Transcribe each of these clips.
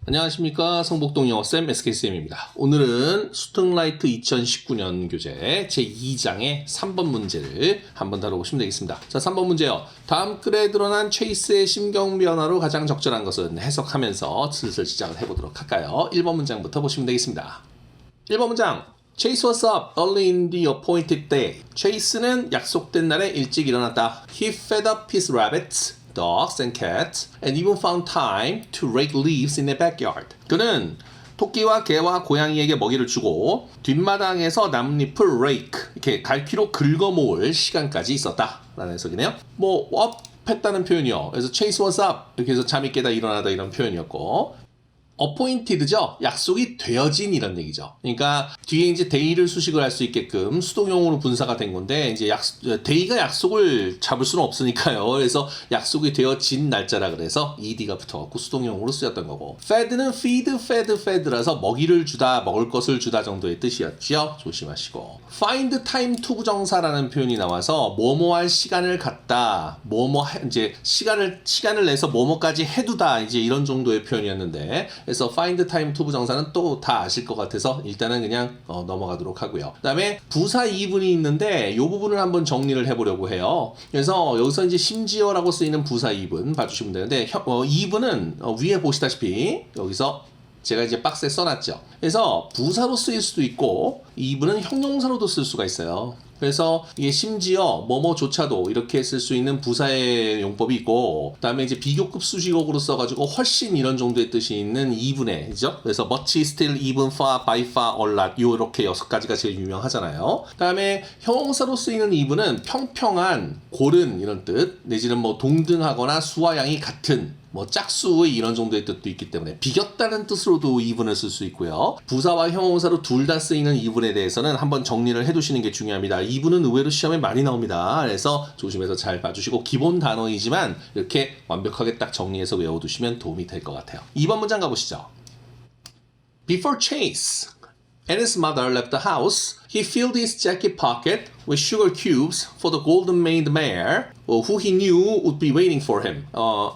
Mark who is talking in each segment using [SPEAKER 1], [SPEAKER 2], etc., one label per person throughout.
[SPEAKER 1] 안녕하십니까. 성북동 영어쌤 SK쌤입니다. 오늘은 스퉁라이트 2019년 교재 제2장의 3번 문제를 한번 다뤄보시면 되겠습니다. 자, 3번 문제요. 다음 글에 드러난 체이스의 심경 변화로 가장 적절한 것은 해석하면서 슬슬 시작을 해보도록 할까요? 1번 문장부터 보시면 되겠습니다. 1번 문장. Chase was up early in the appointed day. 체이스는 약속된 날에 일찍 일어났다. He fed up his rabbits, dogs and cats, and even found time to rake leaves in the backyard. 그는 토끼와 개와 고양이에게 먹이를 주고 뒷마당에서 나뭇잎을 rake, 이렇게 갈퀴로 긁어 모을 시간까지 있었다 라는 해석이네요. up 했다는 표현이요. 그래서 chase was up 이렇게 해서 잠이 깨다 일어나다 이런 표현이었고, appointed죠. 약속이 되어진 이런 얘기죠. 그러니까 뒤에 이제 day를 수식을 할 수 있게끔 수동형으로 분사가 된 건데, 이제 day가 약속을 잡을 수는 없으니까요. 그래서 약속이 되어진 날짜라 그래서 ed가 붙어갖고 수동형으로 쓰였던 거고, fed는 fed라서 먹이를 주다, 먹을 것을 주다 정도의 뜻이었죠. 조심하시고, find time to 부정사라는 표현이 나와서 뭐뭐 할 시간을 갖다, 이제 시간을 내서 뭐뭐까지 해두다, 이제 이런 정도의 표현이었는데, 그래서 find time to 부정사는 또 다 아실 것 같아서 일단은 그냥 넘어가도록 하고요. 그 다음에 부사 이분이 있는데 이 부분을 한번 정리를 해보려고 해요. 그래서 여기서 이제 심지어라고 쓰이는 부사 이분 봐주시면 되는데, 이분은 위에 보시다시피 여기서 제가 이제 박스에 써놨죠. 그래서 부사로 쓰일 수도 있고 이분은 형용사로도 쓸 수가 있어요. 그래서 이게 심지어 뭐뭐조차도 이렇게 쓸 수 있는 부사의 용법이 있고, 그다음에 이제 비교급 수식어로 써가지고 훨씬 이런 정도의 뜻이 있는 이분의, 그죠? 그래서 much, still, even, far, by far, a lot 요렇게 6가지가 제일 유명하잖아요. 그다음에 형용사로 쓰이는 이분은 평평한, 고른 이런 뜻, 내지는 뭐 동등하거나 수와 양이 같은, 짝수의 이런 정도의 뜻도 있기 때문에 비겼다는 뜻으로도 이분을 쓸 수 있고요. 부사와 형용사로 둘 다 쓰이는 이분에 대해서는 한번 정리를 해두시는 게 중요합니다. 이분은 의외로 시험에 많이 나옵니다. 그래서 조심해서 잘 봐주시고, 기본 단어이지만 이렇게 완벽하게 딱 정리해서 외워두시면 도움이 될 것 같아요. 2번 문장 가보시죠. Before Chase and his mother left the house, he filled his jacket pocket with sugar cubes for the golden-maned mare, who he knew would be waiting for him.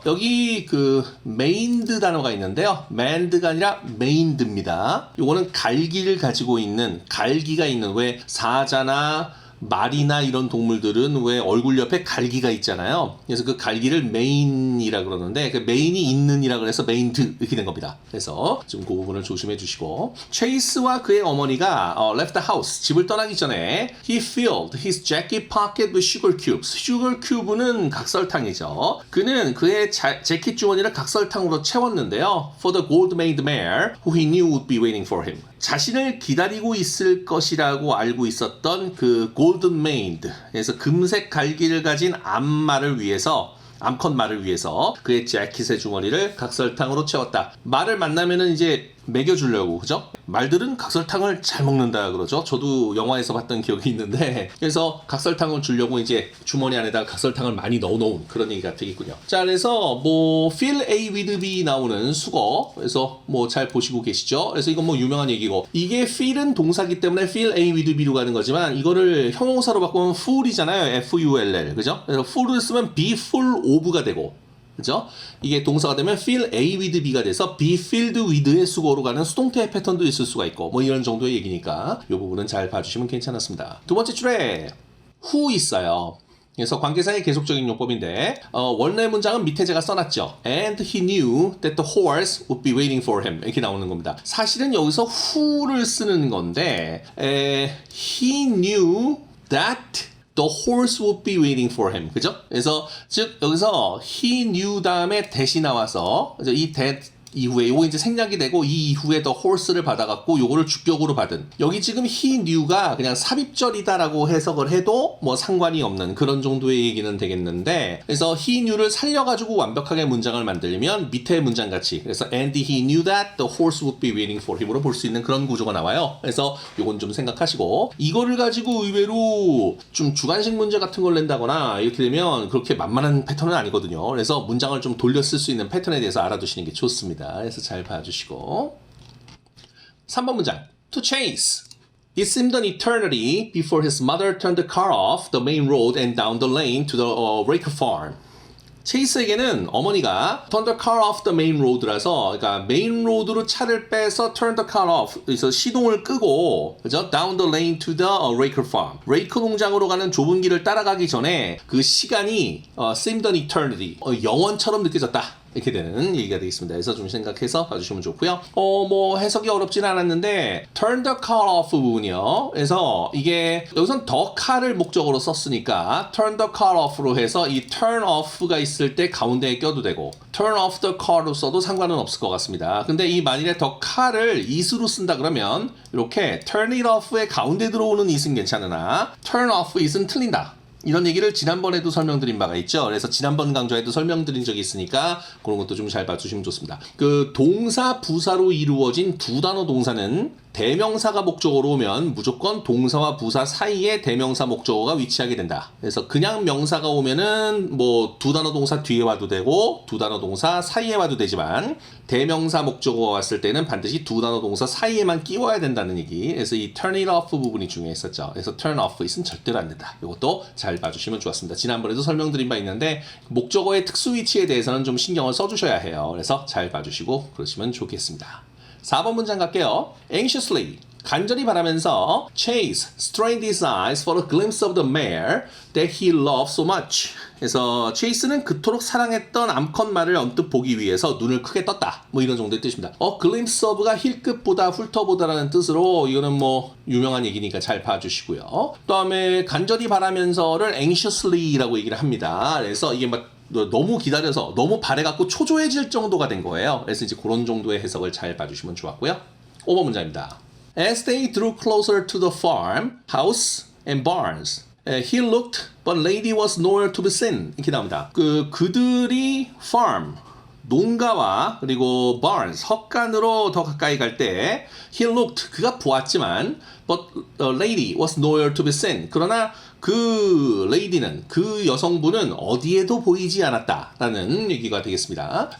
[SPEAKER 1] 여기 그 maned 단어가 있는데요. maned가 아니라 mained입니다. 요거는 갈기를 가지고 있는, 갈기가 있는, 왜 사자나 말이나 이런 동물들은 왜 얼굴 옆에 갈기가 있잖아요. 그래서 그 갈기를 메인이라 그러는데, 그 메인이 있는이라 그래서 메인드 이렇게 된 겁니다. 그래서 지금 그 부분을 조심해 주시고, 체이스와 그의 어머니가 left the house, 집을 떠나기 전에 he filled his jacket pocket with sugar cubes. sugar cube는 각설탕이죠. 그는 그의 재킷 주머니를 각설탕으로 채웠는데요. for the gold-made mare who he knew would be waiting for him. 자신을 기다리고 있을 것이라고 알고 있었던 그 골든-메인드, 그래서 금색 갈기를 가진 암컷 말을 위해서 그의 재킷의 주머니를 각설탕으로 채웠다. 말을 만나면은 이제 먹여주려고, 그죠? 말들은 각설탕을 잘 먹는다 그러죠. 저도 영화에서 봤던 기억이 있는데, 그래서 각설탕을 주려고 이제 주머니 안에다가 각설탕을 많이 넣어놓은 그런 얘기가 되겠군요. 자, 그래서 fill A with B 나오는 수거, 그래서 잘 보시고 계시죠? 그래서 이건 유명한 얘기고, 이게 fill은 동사기 때문에 fill A with B로 가는 거지만, 이거를 형용사로 바꾸면 full이잖아요. F-U-L-L, 그죠? 그래서 full을 쓰면 be full of가 되고, 그죠? 이게 동사가 되면 fill A with B가 돼서 be filled with의 수거로 가는 수동태 패턴도 있을 수가 있고, 이런 정도의 얘기니까 이 부분은 잘 봐주시면 괜찮았습니다. 두 번째 줄에 who 있어요. 그래서 관계사의 계속적인 용법인데, 원래 문장은 밑에 제가 써놨죠. And he knew that the horse would be waiting for him 이렇게 나오는 겁니다. 사실은 여기서 who를 쓰는 건데, he knew that the horse would be waiting for him. 그죠? 그래서 즉 여기서 he knew 다음에 that이 나와서 이 that 이후에 요거 이제 생략이 되고, 이 이후에 the horse를 받아갖고 요거를 주격으로 받은, 여기 지금 he knew가 그냥 삽입절이다라고 해석을 해도 상관이 없는 그런 정도의 얘기는 되겠는데, 그래서 he knew를 살려가지고 완벽하게 문장을 만들면 밑에 문장 같이, 그래서 and he knew that the horse would be waiting for him으로 볼 수 있는 그런 구조가 나와요. 그래서 요건 좀 생각하시고, 이거를 가지고 의외로 좀 주관식 문제 같은 걸 낸다거나 이렇게 되면 그렇게 만만한 패턴은 아니거든요. 그래서 문장을 좀 돌려 쓸 수 있는 패턴에 대해서 알아두시는 게 좋습니다. 그래서 잘 봐주시고, 3번 문장. To chase. It seemed an eternity before his mother turned the car off the main road and down the lane to the Raker farm. 체이스에게는 어머니가 turn the car off the main road라서 그러니까 메인 로드로 차를 빼서 turn the car off 그래서 시동을 끄고 그죠? down the lane to the Raker farm. 레이커 농장으로 가는 좁은 길을 따라가기 전에 그 시간이 seemed an eternity 영원처럼 느껴졌다. 이렇게 되는 얘기가 되겠습니다. 그래서 좀 생각해서 봐주시면 좋고요. 뭐 해석이 어렵지는 않았는데 turn the car off 부분이요. 그래서 이게 여기선 the car을 목적으로 썼으니까 turn the car off로 해서 이 turn off가 있을 때 가운데에 껴도 되고 turn off the car로 써도 상관은 없을 것 같습니다. 근데 이 만일에 the car을 is로 쓴다 그러면 이렇게 turn it off의 가운데 들어오는 is은 괜찮으나 turn off is은 틀린다. 이런 얘기를 지난번에도 설명드린 바가 있죠. 그래서 지난번 강좌에도 설명드린 적이 있으니까 그런 것도 좀 잘 봐주시면 좋습니다. 그 동사 부사로 이루어진 두 단어 동사는 대명사가 목적어로 오면 무조건 동사와 부사 사이에 대명사 목적어가 위치하게 된다. 그래서 그냥 명사가 오면은 뭐 두 단어 동사 뒤에 와도 되고 두 단어 동사 사이에 와도 되지만 대명사 목적어가 왔을 때는 반드시 두 단어 동사 사이에만 끼워야 된다는 얘기. 그래서 이 turn it off 부분이 중요했었죠. 그래서 turn off it은 절대로 안 된다. 이것도 잘 봐주시면 좋았습니다. 지난번에도 설명드린 바 있는데 목적어의 특수 위치에 대해서는 좀 신경을 써주셔야 해요. 그래서 잘 봐주시고 그러시면 좋겠습니다. 4번 문장 갈게요. Anxiously, 간절히 바라면서 Chase strained his eyes for a glimpse of the mare that he loved so much. 그래서 체이스는 그토록 사랑했던 암컷 말을 언뜻 보기 위해서 눈을 크게 떴다. 뭐 이런 정도의 뜻입니다. glimpse of가 힐끗보다 훑어보다라는 뜻으로 이거는 뭐 유명한 얘기니까 잘 봐주시고요. 그다음에 간절히 바라면서를 anxiously라고 얘기를 합니다. 그래서 이게 막 너무 기다려서 너무 바래갖고 초조해질 정도가 된 거예요. 그래서 이제 그런 정도의 해석을 잘 봐주시면 좋았고요. 5번 문장입니다. As they drew closer to the farm, house, and barns, he looked, but lady was nowhere to be seen. 이렇게 나옵니다. 그들이 farm, 농가와 그리고 barns, 헛간으로 더 가까이 갈 때 he looked, 그가 보았지만 but the lady was nowhere to be seen. 그러나 그 lady는, 그 여성분은 어디에도 보이지 않았다라는 얘기가 되겠습니다.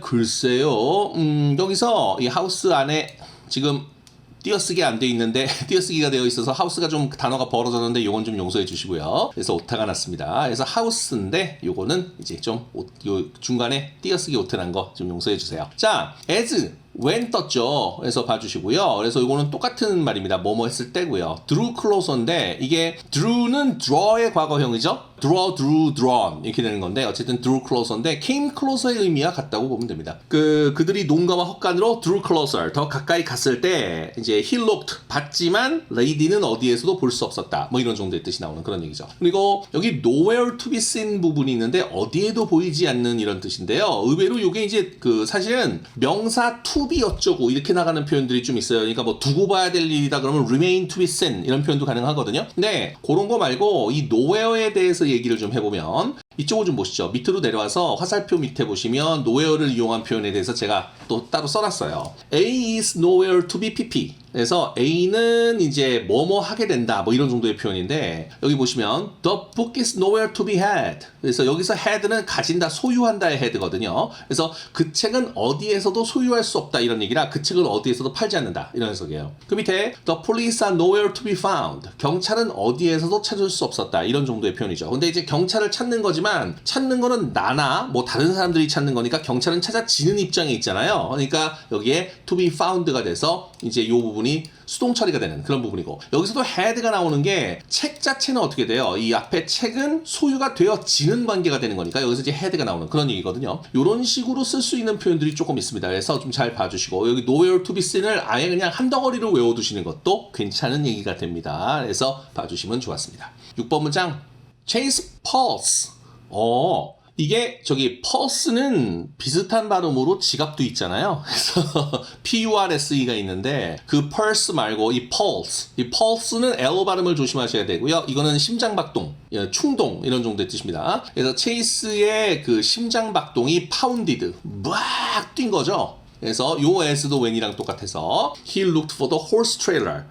[SPEAKER 1] 글쎄요. 여기서 이 하우스 안에 지금 띄어쓰기 안 돼 있는데 띄어쓰기가 되어 있어서 하우스가 좀 단어가 벌어졌는데 요건 좀 용서해 주시고요. 그래서 오타가 났습니다. 그래서 하우스인데 요거는 이제 좀 요 중간에 띄어쓰기 오타 난 거 좀 용서해 주세요. 자, as when 떴죠. 그래서 봐주시고요. 그래서 이거는 똑같은 말입니다. 뭐뭐 했을 때고요. drew closer인데 이게 drew는 draw의 과거형이죠. draw, drew, drawn 이렇게 되는 건데 어쨌든 drew closer인데 came closer의 의미와 같다고 보면 됩니다. 그들이 농가와 헛간으로 drew closer 더 가까이 갔을 때 이제 he looked 봤지만 lady는 어디에서도 볼 수 없었다. 뭐 이런 정도의 뜻이 나오는 그런 얘기죠. 그리고 여기 nowhere to be seen 부분이 있는데 어디에도 보이지 않는 이런 뜻인데요. 의외로 이게 이제 사실은 명사 to be 어쩌고 이렇게 나가는 표현들이 좀 있어요. 그러니까 뭐 두고 봐야 될 일이다 그러면 remain to be seen 이런 표현도 가능하거든요. 근데 그런 거 말고 이 nowhere에 대해서 얘기를 좀 해보면 이쪽을 좀 보시죠. 밑으로 내려와서 화살표 밑에 보시면 nowhere를 이용한 표현에 대해서 제가 또 따로 써놨어요. A is nowhere to be pp. 그래서 A는 이제 뭐뭐 하게 된다 뭐 이런 정도의 표현인데 여기 보시면 the book is nowhere to be had. 그래서 여기서 had는 가진다, 소유한다의 had거든요. 그래서 그 책은 어디에서도 소유할 수 없다 이런 얘기라 그 책을 어디에서도 팔지 않는다 이런 해석이에요. 그 밑에 the police are nowhere to be found. 경찰은 어디에서도 찾을 수 없었다 이런 정도의 표현이죠. 근데 이제 경찰을 찾는 거지만 찾는 거는 나나 뭐 다른 사람들이 찾는 거니까 경찰은 찾아지는 입장에 있잖아요. 그러니까 여기에 to be found가 돼서 이제 이 부분이 수동 처리가 되는 그런 부분이고 여기서도 had가 나오는 게 책 자체는 어떻게 돼요? 이 앞에 책은 소유가 되어지는 관계가 되는 거니까 여기서 이제 had가 나오는 그런 얘기거든요. 이런 식으로 쓸 수 있는 표현들이 조금 있습니다. 그래서 좀 잘 봐주시고 여기 nowhere to be seen을 아예 그냥 한 덩어리로 외워두시는 것도 괜찮은 얘기가 됩니다. 그래서 봐주시면 좋았습니다. 6번 문장 chase pulse. 이게 저기 pulse는 비슷한 발음으로 지갑도 있잖아요. 그래서 P-U-R-S-E가 있는데 그 pulse 말고 이 pulse는 L 발음을 조심하셔야 되고요. 이거는 심장박동, 충동 이런 정도의 뜻입니다. 그래서 체이스의 그 심장박동이 pounded, 막 뛴 거죠. 그래서 요 S도 when이랑 똑같아서 he looked for the horse trailer.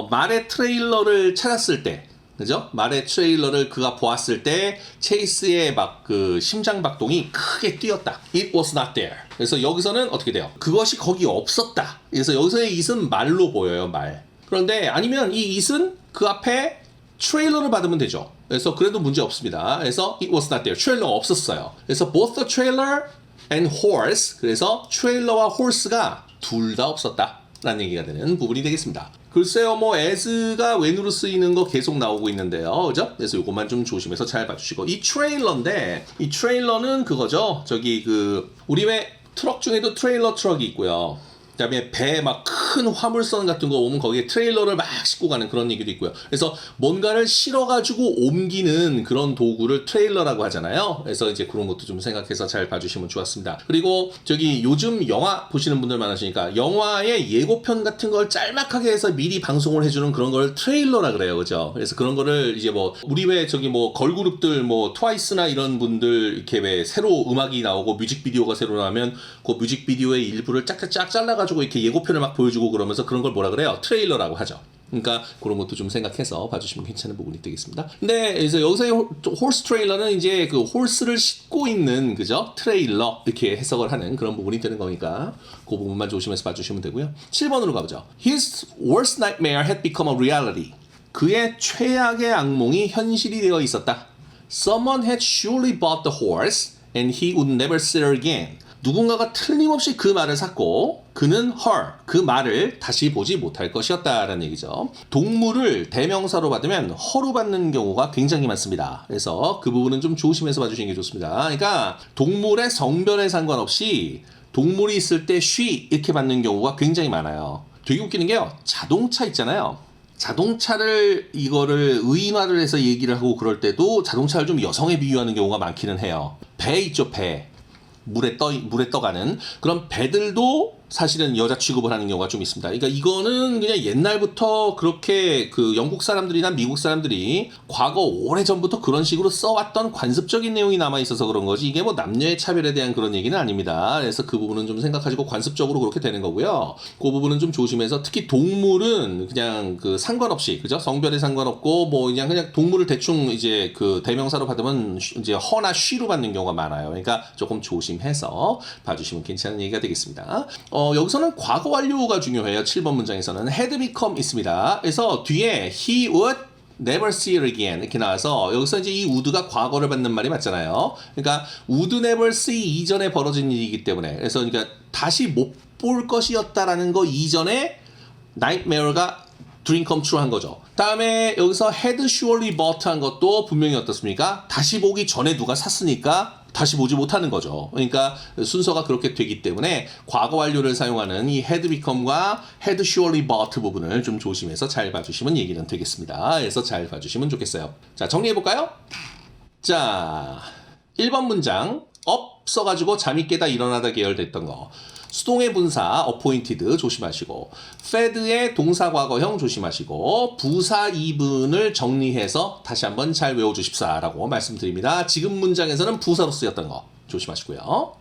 [SPEAKER 1] 말의 트레일러를 찾았을 때 그죠? 말의 트레일러를 그가 보았을 때 체이스의 막 그 심장박동이 크게 뛰었다. It was not there. 그래서 여기서는 어떻게 돼요? 그것이 거기 없었다. 그래서 여기서의 it은 말로 보여요. 말. 그런데 아니면 이 it은 그 앞에 트레일러를 받으면 되죠. 그래서 그래도 문제 없습니다. 그래서 it was not there. 트레일러가 없었어요. 그래서 both the trailer and horse. 그래서 트레일러와 horse가 둘 다 없었다. 라는 얘기가 되는 부분이 되겠습니다. 글쎄요, 뭐 as가 웬으로 쓰이는 거 계속 나오고 있는데요, 그죠? 그래서 이것만 좀 조심해서 잘 봐주시고, 이 트레일러인데 이 트레일러는 그거죠. 저기 그 우리 왜 트럭 중에도 트레일러 트럭이 있고요. 그다음에 배 막 큰 화물선 같은 거 오면 거기에 트레일러를 막 싣고 가는 그런 얘기도 있고요. 그래서 뭔가를 실어가지고 옮기는 그런 도구를 트레일러라고 하잖아요. 그래서 이제 그런 것도 좀 생각해서 잘 봐주시면 좋았습니다. 그리고 저기 요즘 영화 보시는 분들 많으시니까 영화의 예고편 같은 걸 짤막하게 해서 미리 방송을 해주는 그런 걸 트레일러라 그래요, 그죠? 그래서 그런 거를 이제 뭐 우리 왜 저기 뭐 걸그룹들 뭐 트와이스나 이런 분들 이렇게 왜 새로 음악이 나오고 뮤직비디오가 새로 나오면 그 뮤직비디오의 일부를 짝짝짝 잘라가지고 이렇게 예고편을 막 보여주고 그러면서 그런 걸 뭐라 그래요? 트레일러라고 하죠. 그러니까 그런 것도 좀 생각해서 봐주시면 괜찮은 부분이 되겠습니다. 근데 그래서 여기서의 홀스 트레일러는 이제 그 홀스를 싣고 있는 그죠? 트레일러 이렇게 해석을 하는 그런 부분이 되는 거니까 그 부분만 조심해서 봐주시면 되고요. 7번으로 가보죠. His worst nightmare had become a reality. 그의 최악의 악몽이 현실이 되어 있었다. Someone had surely bought the horse and he would never see her again. 누군가가 틀림없이 그 말을 샀고 그는 her, 그 말을 다시 보지 못할 것이었다라는 얘기죠. 동물을 대명사로 받으면 허로 받는 경우가 굉장히 많습니다. 그래서 그 부분은 좀 조심해서 봐주시는 게 좋습니다. 그러니까 동물의 성별에 상관없이 동물이 있을 때 she 이렇게 받는 경우가 굉장히 많아요. 되게 웃기는 게요. 자동차 있잖아요. 자동차를 이거를 의인화를 해서 얘기를 하고 그럴 때도 자동차를 좀 여성에 비유하는 경우가 많기는 해요. 배 있죠, 배. 물에 떠가는 그런 배들도 사실은 여자 취급을 하는 경우가 좀 있습니다. 그러니까 이거는 그냥 옛날부터 그렇게 그 영국 사람들이나 미국 사람들이 과거 오래전부터 그런 식으로 써왔던 관습적인 내용이 남아있어서 그런 거지 이게 뭐 남녀의 차별에 대한 그런 얘기는 아닙니다. 그래서 그 부분은 좀 생각하시고 관습적으로 그렇게 되는 거고요. 그 부분은 좀 조심해서 특히 동물은 그냥 그 상관없이 그죠? 성별에 상관없고 뭐 그냥 동물을 대충 이제 그 대명사로 받으면 이제 허나 쉬로 받는 경우가 많아요. 그러니까 조금 조심해서 봐주시면 괜찮은 얘기가 되겠습니다. 여기서는 과거 완료가 중요해요. 7번 문장에서는 had become 있습니다. 그래서 뒤에 he would never see her again 이렇게 나와서 여기서 이제 이 would가 과거를 받는 말이 맞잖아요. 그러니까 would never see 이전에 벌어진 일이기 때문에 그래서 그러니까 다시 못 볼 것이었다라는 거 이전에 nightmare가 dream come true 한 거죠. 다음에 여기서 had surely bought 한 것도 분명히 어떻습니까? 다시 보기 전에 누가 샀으니까 다시 보지 못하는 거죠. 그러니까 순서가 그렇게 되기 때문에 과거 완료를 사용하는 이 had become과 had surely bought 부분을 좀 조심해서 잘 봐주시면 얘기는 되겠습니다. 그래서 잘 봐주시면 좋겠어요. 자, 정리해볼까요? 자, 1번 문장 업 써가지고 잠이 깨다 일어나다 계열됐던 거. 수동의 분사 appointed 조심하시고 fed의 동사 과거형 조심하시고 부사 이분을 정리해서 다시 한번 잘 외워주십사 라고 말씀드립니다. 지금 문장에서는 부사로 쓰였던 거 조심하시고요.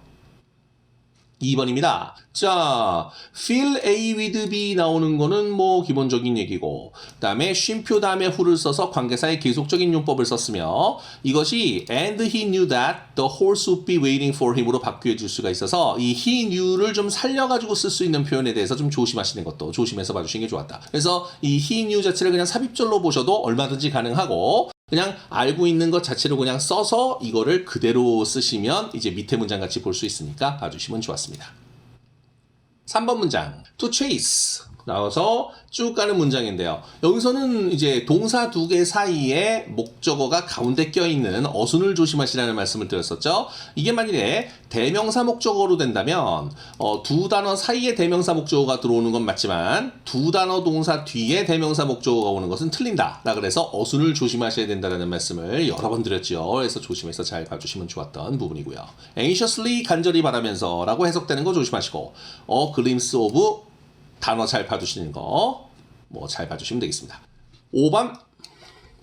[SPEAKER 1] 2번입니다. 자, fill A with B 나오는 거는 뭐 기본적인 얘기고 그 다음에 쉼표 다음에 who를 써서 관계사의 계속적인 용법을 썼으며 이것이 and he knew that the horse would be waiting for him으로 바뀌어질 수가 있어서 이 he knew를 좀 살려가지고 쓸 수 있는 표현에 대해서 좀 조심하시는 것도 조심해서 봐주시는 게 좋았다. 그래서 이 he knew 자체를 그냥 삽입절로 보셔도 얼마든지 가능하고 그냥 알고 있는 것 자체로 그냥 써서 이거를 그대로 쓰시면 이제 밑에 문장 같이 볼 수 있으니까 봐주시면 좋았습니다. 3번 문장 to chase 나와서 쭉 가는 문장인데요. 여기서는 이제 동사 두 개 사이에 목적어가 가운데 껴있는 어순을 조심하시라는 말씀을 드렸었죠. 이게 만일에 대명사 목적어로 된다면 두 단어 사이에 대명사 목적어가 들어오는 건 맞지만 두 단어 동사 뒤에 대명사 목적어가 오는 것은 틀린다. 그래서 어순을 조심하셔야 된다는 말씀을 여러 번 드렸죠. 그래서 조심해서 잘 봐주시면 좋았던 부분이고요. anxiously 간절히 바라면서 라고 해석되는 거 조심하시고 a glimpse of 단어 잘 봐주시는 거 뭐 잘 봐주시면 되겠습니다. 5번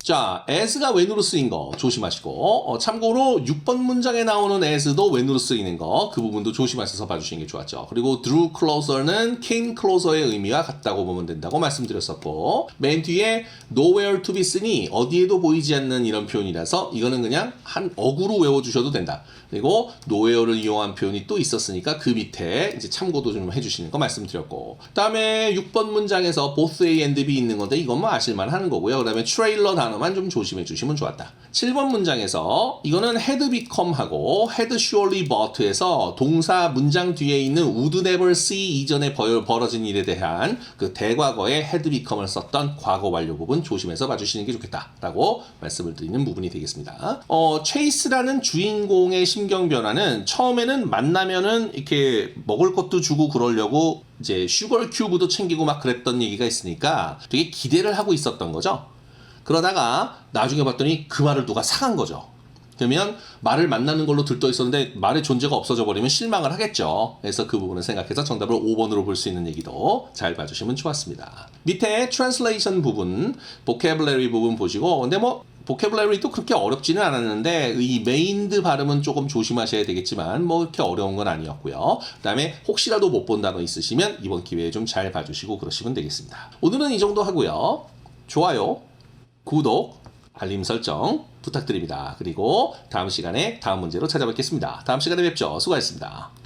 [SPEAKER 1] 자, as가 when으로 쓰인 거 조심하시고 참고로 6번 문장에 나오는 as도 when으로 쓰이는 거 그 부분도 조심하셔서 봐주시는 게 좋았죠. 그리고 drew closer는 came closer의 의미와 같다고 보면 된다고 말씀드렸었고 맨 뒤에 nowhere to be 쓰니 어디에도 보이지 않는 이런 표현이라서 이거는 그냥 한 어구로 외워주셔도 된다. 그리고 nowhere를 이용한 표현이 또 있었으니까 그 밑에 이제 참고도 좀 해주시는 거 말씀드렸고 다음에 6번 문장에서 both A and B 있는 건데 이건 뭐 아실만 하는 거고요. 그 다음에 트레일러 단어 단어만 좀 조심해 주시면 좋았다. 7번 문장에서 이거는 had become하고 had surely bought에서 동사 문장 뒤에 있는 would never see 이전에 벌어진 일에 대한 그 대과거의 had become을 썼던 과거 완료 부분 조심해서 봐주시는 게 좋겠다라고 말씀을 드리는 부분이 되겠습니다. 체이스라는 주인공의 심경 변화는 처음에는 만나면은 이렇게 먹을 것도 주고 그러려고 이제 슈걸 큐브도 챙기고 막 그랬던 얘기가 있으니까 되게 기대를 하고 있었던 거죠. 그러다가 나중에 봤더니 그 말을 누가 사간 거죠. 그러면 말을 만나는 걸로 들떠 있었는데 말의 존재가 없어져 버리면 실망을 하겠죠. 그래서 그 부분을 생각해서 정답을 5번으로 볼 수 있는 얘기도 잘 봐주시면 좋았습니다. 밑에 트랜슬레이션 부분, 보캐블러리 부분 보시고 근데 뭐 보캐블러리도 그렇게 어렵지는 않았는데 이 메인드 발음은 조금 조심하셔야 되겠지만 뭐 그렇게 어려운 건 아니었고요. 그 다음에 혹시라도 못 본 단어 있으시면 이번 기회에 좀 잘 봐주시고 그러시면 되겠습니다. 오늘은 이 정도 하고요. 좋아요, 구독, 알림 설정 부탁드립니다. 그리고 다음 시간에 다음 문제로 찾아뵙겠습니다. 다음 시간에 뵙죠. 수고하셨습니다.